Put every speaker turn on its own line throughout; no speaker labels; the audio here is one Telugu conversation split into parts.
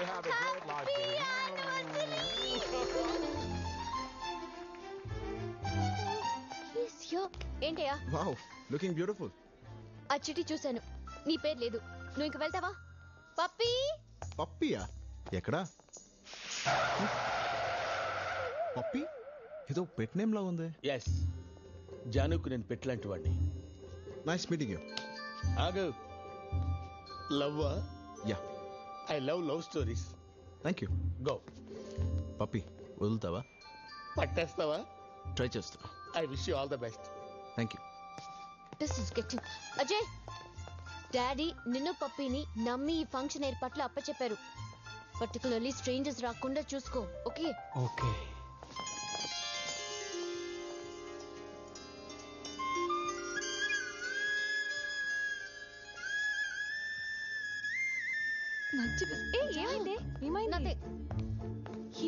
Have a great life, baby.
ఏంటయ్యా?
Wow, looking beautiful.
ఆ చిట్టి చూశాను, నీ పేరు లేదు. నువ్వు ఇంక వెళ్తావా? పప్పీ.
పప్పీయా? ఎక్కడా? పప్పీ ఏదో పెట్ నేమ్ లా ఉంది.
ఎస్, జానుకు నేను పెట్టలాంటి వాడిని.
Nice meeting you.
ఆగు. లవ్వా?
Yeah,
I love stories.
Thank you.
Go.
Puppy వదులుతావా?
పట్టేస్తావా?
ట్రై చేస్తా.
I wish you all the best.
Thank you.
This is getting. Ajay, daddy నిన్ను పప్పీని నమ్మి ఈ ఫంక్షన్ ఏర్పాట్లు అప్పచెప్పారు. పర్టికులర్లీ స్ట్రేంజర్స్ రాకుండా చూసుకో. ఓకే?
ఓకే.
ఏమైంది? ఏమైంది?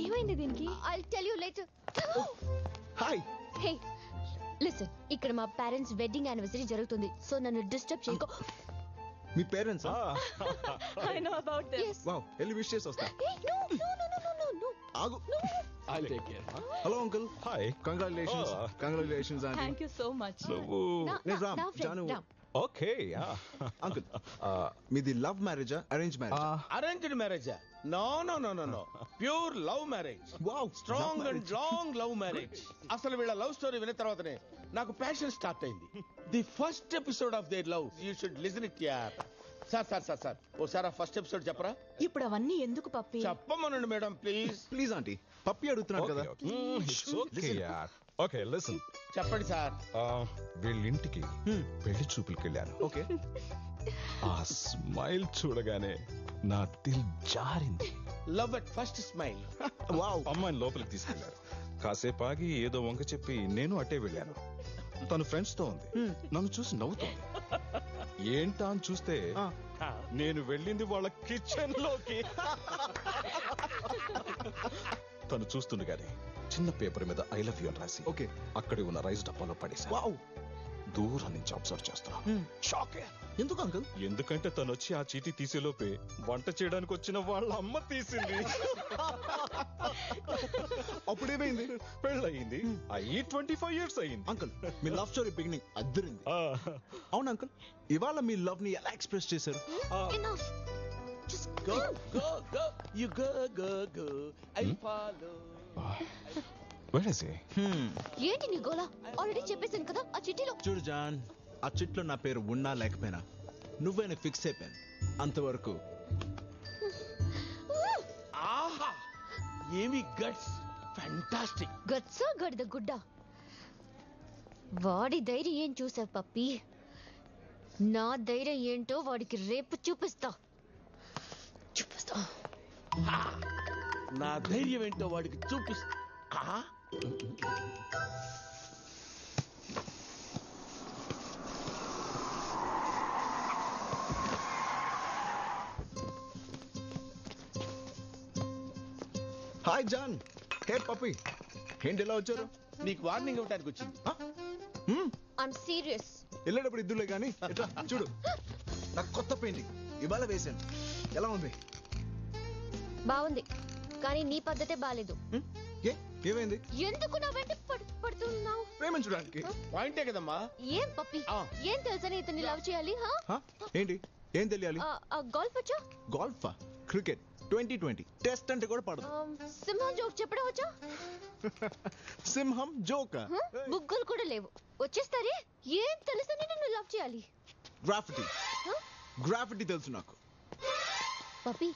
ఏమైంది దీనికి? I'll tell you later.
Hi.
Hey, listen. ఇక్కడ మా పేరెంట్స్ వెడ్డింగ్ యానివర్సరీ జరుగుతుంది. సో నన్ను డిస్టర్బ్ చేయకో.
మీ parents?
I know about them. Yes.
Wow, వెళ్ళి విష్ చేసి వస్తా.
Hey, no.
ఆగు.
I'll take care.
Hello uncle.
Hi.
Congratulations. Congratulations aunty.
Thank you so much.
నేను Ram, Janu.
Okay, yeah.
Uncle, మీది లవ్ మ్యారేజా అరేంజ్ మ్యారేజ్?
అరేంజ్డ్ మ్యారేజా? No. Pure love marriage.
Wow,
strong and long love marriage. అసలు వీళ్ళ లవ్ స్టోరీ విన్న తర్వాతనే నాకు ప్యాషన్ స్టార్ట్ అయింది. The first episode of their love you should listen it యార్. సార్ ఓసారి ఆ ఫస్ట్ ఎపిసోడ్ చెప్పరా?
ఇప్పుడు అవన్నీ ఎందుకు పప్పి?
చెప్పమనండి madam, please.
Please aunty, puppy అడుగుతున్నాడు కదా.
It's okay, yeah. Okay, listen.
చెప్పండి సార్.
వీళ్ళింటికి పెళ్లి చూపులకి వెళ్ళాను.
ఓకే.
ఆ స్మైల్ చూడగానే నా దిల్ జారింది.
Love at first smile.
Wow.
అమ్మాయిని లోపలికి తీసుకెళ్లారు. కాసేపు ఆగి ఏదో వంక చెప్పి నేను అట్టే వెళ్ళాను. తను ఫ్రెండ్స్ తో ఉంది. నన్ను చూసి నవ్వుతుంది. ఏంటా అని చూస్తే నేను వెళ్ళింది వాళ్ళ కిచెన్ లోకి. తను చూస్తుండగానే చిన్న పేపర్ మీద ఐ లవ్ యూ అని రాసి
ఓకే
అక్కడే ఉన్న రైస్ డబ్బాలో పడేసా.
వావ్.
దూరం నుంచి అబ్జర్వ్ చేస్తున్నా. షాక్.
ఎందుకు అంకుల్?
ఎందుకంటే తను వచ్చి ఆ చీటీ తీసేలోపే వంట చేయడానికి వచ్చిన వాళ్ళ అమ్మ తీసింది.
అప్పుడేమైంది?
పెళ్ళయింది. అయ్యి 25 years అయింది.
అంకుల్, మీ లవ్ స్టోరీ బిగినింగ్ అద్దరింది. అవును అంకుల్, ఇవాళ మీ లవ్ ని ఎలా ఎక్స్ప్రెస్ చేశారు?
Enough. Just
Go. You go. I follow.
Where is he?
ఏంటి నీ గోలా? ఆల్రెడీ చెప్పేశాను కదా ఆ చిట్టిలో.
చూడు జాన్, ఆ చిట్లో నా పేరు ఉన్నా లేకపోయినా నువ్వేనా ఫిక్స్ అయిపోయాను. అంతవరకు.
ఆహా, ఏమి గట్స్. ఫ్యాంటాస్టిక్.
గట్సా గడిద గుడ్డ. వాడి ధైర్యం ఏం చూసావు పప్పి? నా ధైర్యం ఏంటో వాడికి రేపు చూపిస్తా.
నా ధైర్యం ఏంటో వాడికి చూపిస్తా.
Hi John. హే పప్పి, ఏంటి ఎలా వచ్చారు?
నీకు వార్నింగ్ ఇవ్వడానికి వచ్చింది.
I'm serious.
వెళ్ళేటప్పుడు ఇద్దులే కానీ ఎట్లా చూడు, నా కొత్త పెయింటింగ్ ఇవాళ వేశాను. ఎలా ఉంది?
బాగుంది, కానీ నీ పద్ధతే బాలేదు.
ఏమైంది?
ఎందుకు నా వెంట పడుతున్నావు?
ప్రేమించడానికి.
పాయింటే కదమ్మా.
ఏం పప్పి, ఏం తెలుసని ఇతన్ని లవ్ చేయాలి?
ఏంటి, ఏం తెలియాలి?
గోల్ఫ్ వచ్చా?
గోల్ఫా? క్రికెట్ 2020 టెస్ట్ అంటే కూడా పడదు.
సింహం జోక్ చెప్పడం వచ్చా?
సింహం జోకా?
బుగ్గలు కూడా లేవు. వచ్చేస్తారే, ఏం తెలుసని నన్ను లవ్ చేయాలి?
గ్రాఫిటీ తెలుసు నాకు.
పప్పి,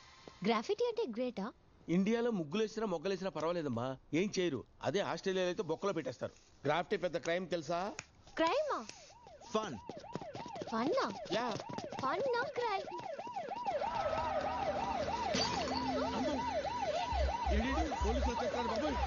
గ్రాఫిటీ అంటే గ్రేటా?
ఇండియాలో ముగ్గులేసినా మొగ్గలేసినా పర్వాలేదమ్మా, ఏం చేయరు. అదే ఆస్ట్రేలియాలో అయితే బొక్కలో పెట్టేస్తారు. గ్రాఫిటీ పెద్ద క్రైమ్ తెలుసా?
క్రైమా?
ఫన్.
ఫన్నా?
యా.
ఫన్నా క్రైమ్?
పోలీసులు వచ్చేస్తారు బాబోయ్.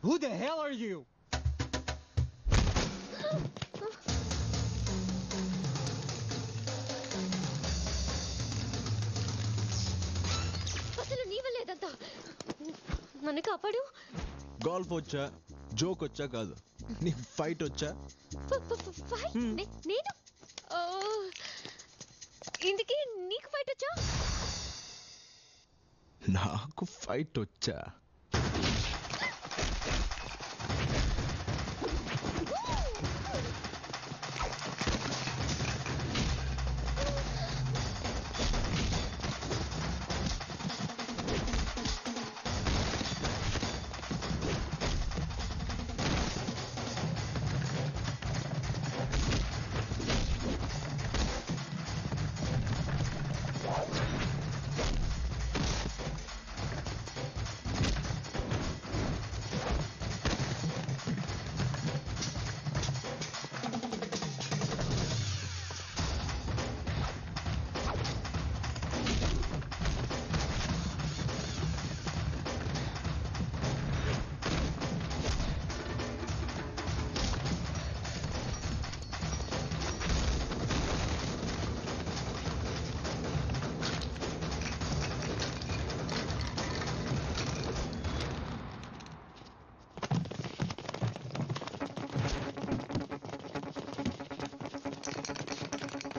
Who the hell are you?
అసలు నీ వల్ల ఏదంతా నన్ను కాపాడు.
గోల్ఫ్ వచ్చా, జోక్ వచ్చా కాదు, నీ ఫైట్ వచ్చా?
నేను ఇందుకే నీకు ఫైట్ వచ్చా?
నాకు ఫైట్ వచ్చా.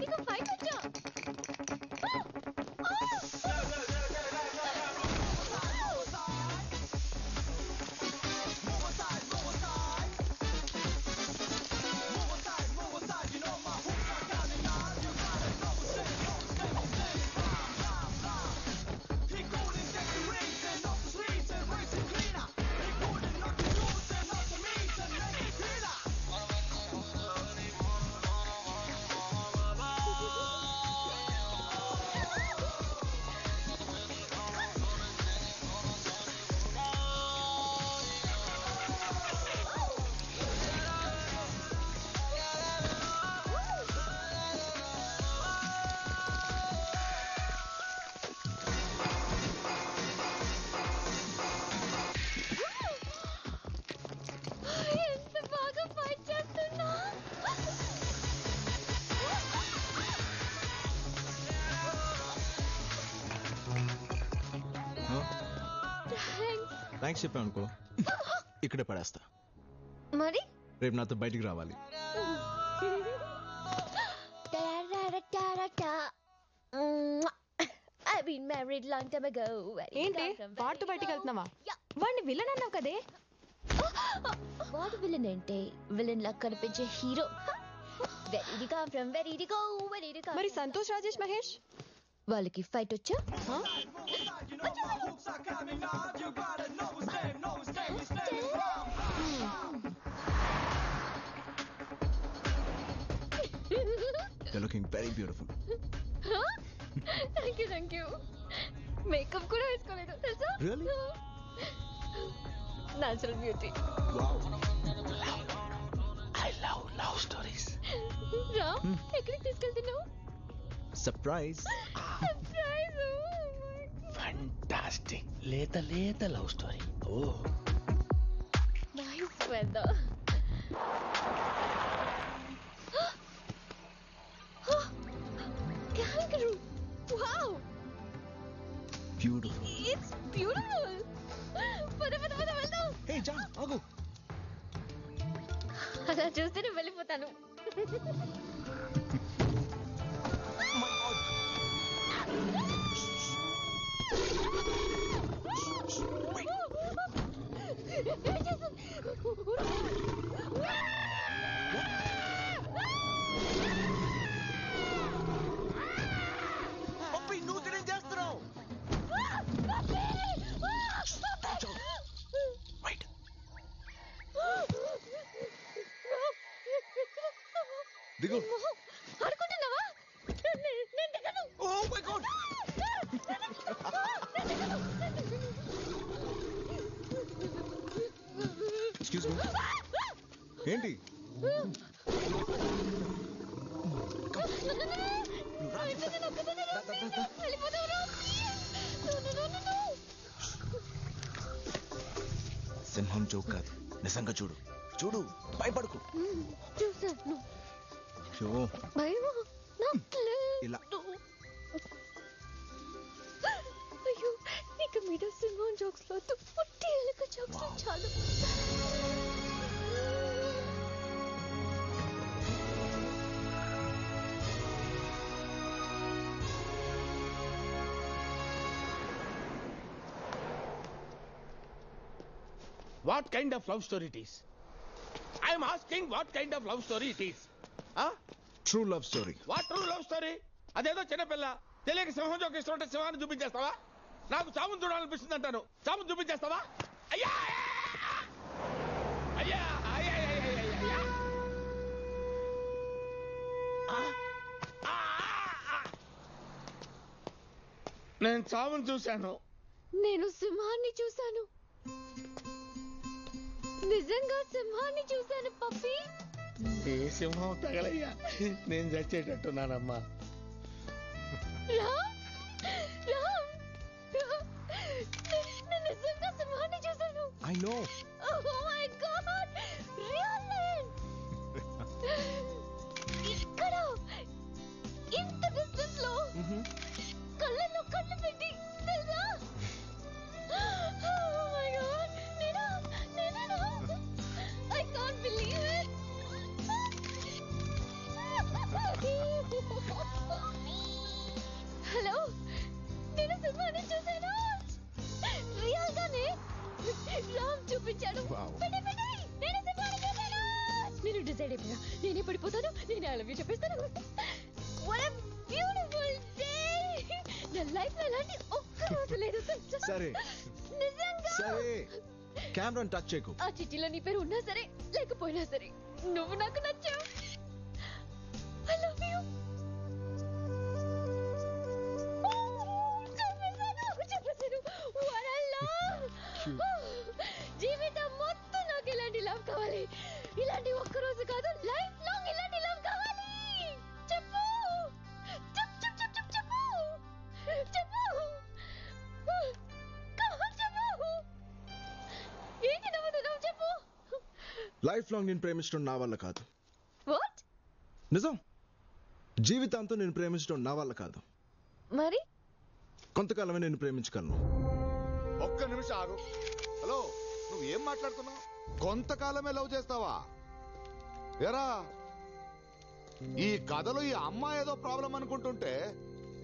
నీకు ఫైట్ వచ్చా? ఎంత బాగా ఫైట్ చేస్తున్నా.
థ్యాంక్స్ చెప్పాను అనుకో, ఇక్కడే పడేస్తా.
మరి
రేపు నాతో బయటికి రావాలి.
I've been married long time ago.
ఏంటి వాడితో బయటికి వెళ్తున్నావా? వాడిని విలన్ అన్నావు కదే.
వాడు విలన్ అంటే విలన్ లా కనిపించే హీరో.
మరి సంతోష్ రాజేష్ మహేష్
వాళ్ళకి ఫైట్ వచ్చా?
They're looking very beautiful.
Thank you. Makeup కూడా వేసుకోలేదు తెలుసా?
Really?
Natural beauty.
Wow.
I love love stories.
రా, ఎక్కడికి తీసుకెళ్తున్నావు?
Surprise.
Surprise.
Fantastic. లేత love story. Oh
Nice weather. Kangaroo. Wow.
Beautiful.
It's beautiful. పద వెళ్దాం.
Hey, John, ఆగు.
అలా చూస్తే నేను వెళ్ళిపోతాను.
దిగు.
ఆడుకుంటున్నావా? నేను దిగను.
Oh my God. Excuse me. ఏంటి? సింహం జోక్ కాదు, నిజంగా చూడు చూడు, భయపడకు.
చూసాను.
అయ్యో,
భయమా? నాకు లేదు.
ఇలా.
అయ్యో, ఇక మీద సింహం జోక్స్ లో పుట్టి ఎలుక జోక్స్ చాలు.
What kind of love story it is? I am asking what kind of love story it is. Huh?
True love story.
What true love story? అదేదో చిన్నపిల్ల తెలియక సింహం జోకి ఇస్తుంటే సింహాన్ని చూపించేస్తావా? నాకు చావును చూడాలనిపిస్తుంది అంటాను, చావును చూపించేస్తావా? అయ్యా అయ్యా అయ్యా అయ్యా. నేను చావును చూశాను.
నేను సింహాన్ని చూశాను. నిజంగా సింహాన్ని చూశాను పప్పి.
ఏ సింహం తగలయ్యా, నేను చచ్చేటట్టున్నానమ్మా.
రామ్, రామ్, నేను నిజంగా సింహాన్ని చూశాను.
I know.
Oh my God, really? ఇక్కడ ఇంత డిస్టెన్స్ లో కళ్ళల్లో కళ్ళు పెట్టి తెలుసా? Oh my God, నేనా I can't believe it. Hello, నేను సింహాన్ని చూశాను. రియల్ గానే రామ్ చూపించాడు. పెట్టి, నేను సింహాన్ని చూశాను. నేను డిసైడ్ అయిపోయా, నేనే పడిపోతాను, నేనే ఐ లవ్ యూ చెప్పేస్తాను. What a beautiful day. నా లైఫ్ లో అలాంటి ఒక్క రోజు లేదు.
సరే
నిజంగా.
సరే, కెమెరాని టచ్ చేయకు.
ఆ చిట్టిలో నీ పేరు ఉన్నా సరే లేకపోయినా సరే నువ్వు నాకు నచ్చావు. I love you. జీవితం మొత్తం నాకు ఇలాంటి లవ్ కావాలి. ఇలాంటి ఒక్క రోజు కాదు, లైఫ్ లాంగ్ ఇలాంటి లవ్ కావాలి. చెప్పు చెప్పు చెప్పు చెప్పు చెప్పు చెప్పు. ఏంటి నవ్వుతున్నావు? చెప్పు.
లైఫ్ లాంగ్ నేను ప్రేమించడం నా వల్ల కాదు.
వాట్?
నిజం, జీవితాంతం నేను ప్రేమించడం నా వల్ల కాదు.
మరి
కొంతకాలమే నేను ప్రేమించగలను.
ఒక్క నిమిషం ఆగు. హలో, నువ్వు ఏం మాట్లాడుతున్నావు? కొంతకాలమే లవ్ చేస్తావా? ఎరా, ఈ కథలో ఈ అమ్మాయి ఏదో ప్రాబ్లం అనుకుంటుంటే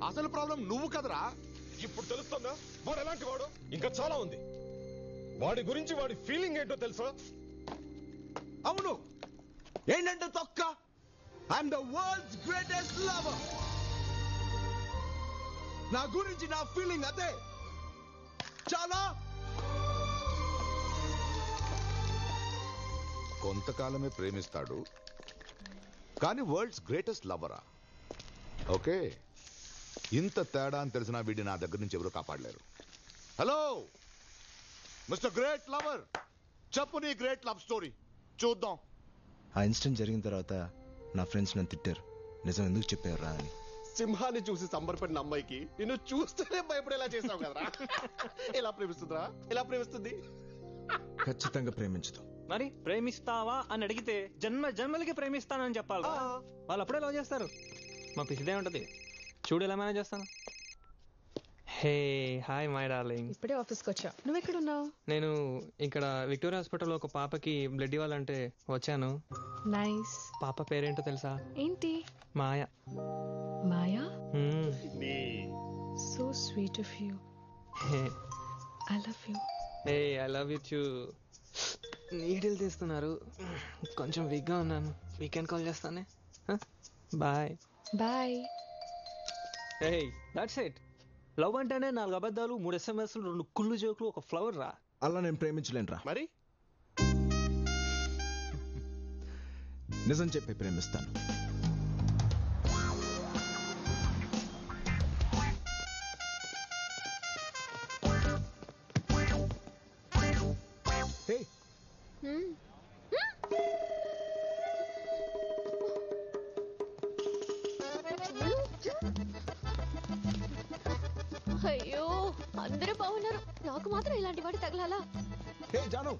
అసలు ప్రాబ్లం నువ్వు కదరా.
ఇప్పుడు తెలుస్తుందా వాడు ఎలాంటి వాడు? ఇంకా చాలా ఉంది. వాడి గురించి వాడి ఫీలింగ్ ఏంటో తెలుసా?
అవును, ఏంటంటే తొక్క. I'm the world's greatest lover. నా గురించి నా ఫీలింగ్ అదే. చాలా.
కొంతకాలమే ప్రేమిస్తాడు కానీ వరల్డ్స్ గ్రేటెస్ట్ లవరా? ఓకే, ఇంత తేడా అని తెలిసిన వీడిని నా దగ్గర నుంచి ఎవరు కాపాడలేరు. హలో మిస్టర్ గ్రేట్ లవర్, చెప్పు నీ గ్రేట్ లవ్ స్టోరీ చూద్దాం.
ఆ ఇన్సిడెంట్ జరిగిన తర్వాత నా ఫ్రెండ్స్ నన్ను తిట్టారు, నిజం ఎందుకు చెప్పారు రా అని.
సింహాన్ని చూసి సంబరపడిన అమ్మాయికి నిన్ను చూస్తేనే భయపడేలా చేసావు కదరా. ఎలా ప్రేమిస్తుందిరా? ఎలా ప్రేమిస్తుంది?
ఖచ్చితంగా ప్రేమించదు.
మరి ప్రేమిస్తావా అని అడిగితే జన్మ జన్మలకి ప్రేమిస్తానని చెప్పాలి. వాళ్ళు అప్పుడే లవ్ చేస్తారు. మా పిసిదే ఉంటది. చూడు ఎలా మేనేజ్ చేస్తాను. Hey hi my darling.
ఇప్పుడే ఆఫీస్కి వచ్చా. నువ్వు ఎక్కడున్నావు?
నేను ఇక్కడ విక్టోరియా హాస్పిటల్లో ఒక పాపకి బ్లడ్ ఇవ్వాలంటే వచ్చాను.
నైస్.
పాప పేరేంటో తెలుసా?
ఏంటి?
Maya.
Maya? So sweet of you. I love you.
Hey I love you too. Needle తీస్తున్నారు, కొంచెం వీక్గా ఉన్నాను. వీకెండ్ కాల్ చేస్తానే. Bye
bye.
Hey that's it. Love అంటేనే 4 అబద్ధాలు, 3 SMS, 2 కుళ్ళు జోకులు, ఒక ఫ్లవర్ రా.
అలా నేను ప్రేమించలేనురా.
మరి
నిజం చెప్పి ప్రేమిస్తాను. హే,
అయ్యో, అందరూ బాగున్నారు, నాకు మాత్రం ఇలాంటి వాడు తగలాలా?
హే జాను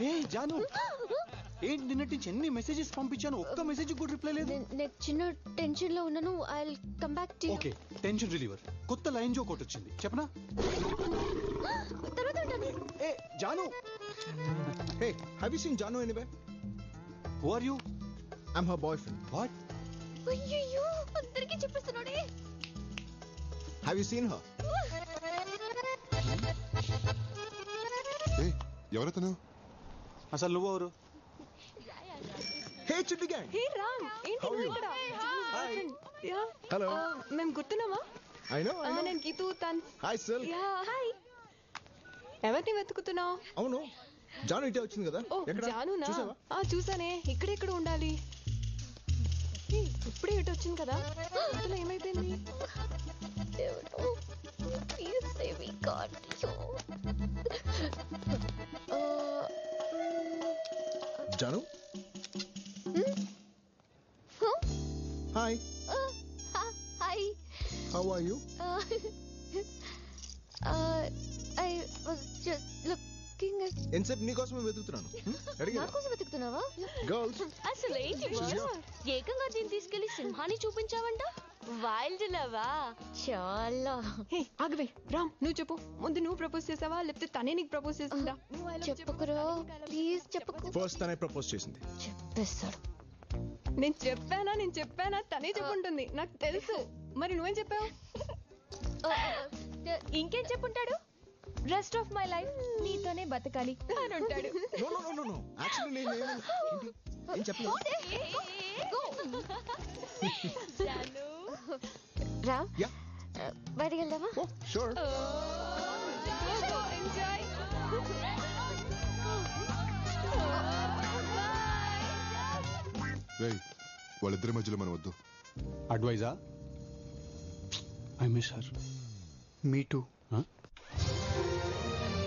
ఏ జాను ఏంటి నిన్నటి నుంచి ఎన్ని మెసేజెస్ పంపించాను ఒక్క మెసేజ్ కూడా రిప్లై లేదు.
నేను చిన్న టెన్షన్ లో ఉన్నాను. I will come back to you.
Okay tension reliever కొత్త లైన్ జోక్ ఒకటి వచ్చింది చెప్పనా.
తర్వాత ఉంటాను.
ఏ Janu hey have you seen Janu anywhere. Who are you? I am her boyfriend. What?
అయ్యయ్యో అందరికీ చెప్పేస్తున్నాడే.
Have you seen her?
ఎవరతను?
అసలు నువ్వు ఎవరు? హే చిట్టి గ్యాంగ్.
హే రామ్ ఏంటి
How are
నువ్వు
you?
ఇక్కడ?
Hi.
Yeah
Hello.
మేము గుర్తున్నావా?
ఐ నో
నేను గీతూ తన్.
హాయ్ సిల్.
Yeah hi. ఎవరిని వెతుకుతున్నావు?
అవును జాను ఇటే వచ్చింది కదా.
ఓ
ఎక్కడ
జానునా?
చూసావా?
చూసానే. ఇక్కడెక్కడ ఉండాలి? హే, ఇప్పుడే ఇటు వచ్చింది కదా. అసలు ఏమైపోయింది?
దేవుడు please save me god.
Janu hi
hi.
How are you?
I was just looking at.
ఎంతసేపు నీకోసమే వెతుకుతున్నాను. అడిగా
నా కోసం వెతుకుతున్నావా?
గర్ల్స్
అసలు ఏంటి
This is
boss? ఏకంగా దీన్ని తీసుకెళ్లి సింహాన్ని చూపించావంట. వైల్డ్ లవా చాలా.
హే ఆగవే రామ్ నువ్వు చెప్పు. ముందు నువ్వు ప్రపోజ్ చేసావా లేకపోతే తనే నీకు ప్రపోజ్ చేసిందా? నువ్వు I love చెప్పు.
చెప్పుకురా ప్లీజ్ చెప్పుకు.
ఫస్ట్ తనే ప్రపోజ్ చేసింది.
చెప్పేస్తాడు.
నేను చెప్పానా తనే చెప్పుంటుంది నాకు తెలుసు. మరి నువ్వేం చెప్పావు?
ఇంకేం చెప్పుంటాడు? రెస్ట్ ఆఫ్ మై లైఫ్ నీతోనే బతకాలి అని ఉంటాడు.
No no no no actually నేను ఏం చెప్పలేదు.
రా
యా
బయటికి వెళ్దామా?
Oh sure.
ఎంజాయ్.
రేయ్ వాళ్ళిద్దరి మధ్యలో మనం వద్దు.
అడ్వైజా? I miss her. Me two.